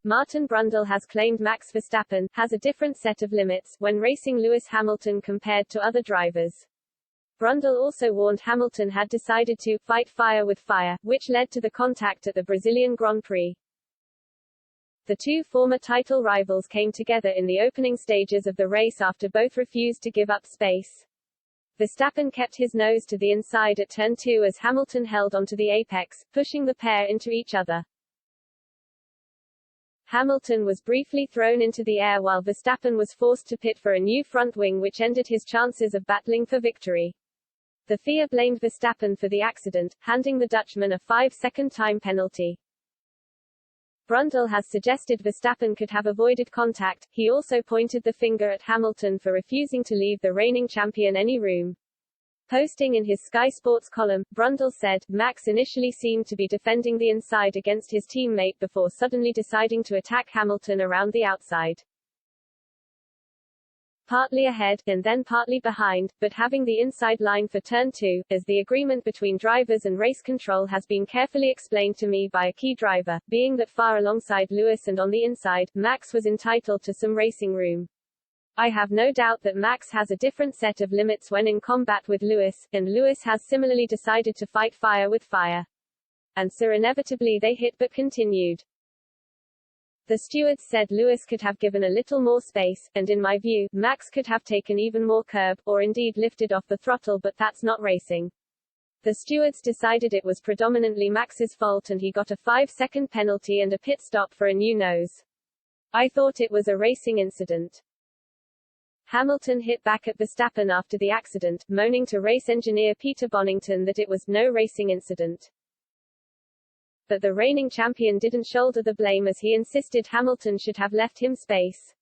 Martin Brundle has claimed Max Verstappen has a different set of limits when racing Lewis Hamilton compared to other drivers. Brundle also warned Hamilton had decided to fight fire with fire, which led to the contact at the Brazilian Grand Prix. The two former title rivals came together in the opening stages of the race after both refused to give up space. Verstappen kept his nose to the inside at turn 2 as Hamilton held onto the apex, pushing the pair into each other. Hamilton was briefly thrown into the air while Verstappen was forced to pit for a new front wing, which ended his chances of battling for victory. The FIA blamed Verstappen for the accident, handing the Dutchman a 5-second time penalty. Brundle has suggested Verstappen could have avoided contact. He also pointed the finger at Hamilton for refusing to leave the reigning champion any room. Posting in his Sky Sports column, Brundle said, "Max initially seemed to be defending the inside against his teammate before suddenly deciding to attack Hamilton around the outside. Partly ahead, and then partly behind, but having the inside line for turn 2, as the agreement between drivers and race control has been carefully explained to me by a key driver, being that far alongside Lewis and on the inside, Max was entitled to some racing room. I have no doubt that Max has a different set of limits when in combat with Lewis, and Lewis has similarly decided to fight fire with fire. And so inevitably they hit but continued. The stewards said Lewis could have given a little more space, and in my view, Max could have taken even more curb, or indeed lifted off the throttle, but that's not racing. The stewards decided it was predominantly Max's fault and he got a 5-second penalty and a pit stop for a new nose. I thought it was a racing incident." Hamilton hit back at Verstappen after the accident, moaning to race engineer Peter Bonington that it was no racing incident. But the reigning champion didn't shoulder the blame as he insisted Hamilton should have left him space.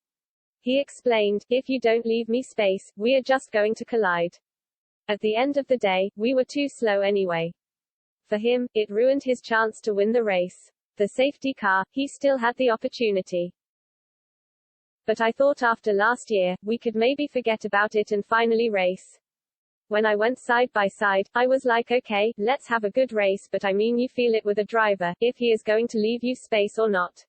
He explained, "If you don't leave me space, we are just going to collide. At the end of the day, we were too slow anyway." For him, it ruined his chance to win the race. The safety car, he still had the opportunity. "But I thought after last year, we could maybe forget about it and finally race. When I went side by side, I was like, okay, let's have a good race, but I mean you feel it with a driver, if he is going to leave you space or not."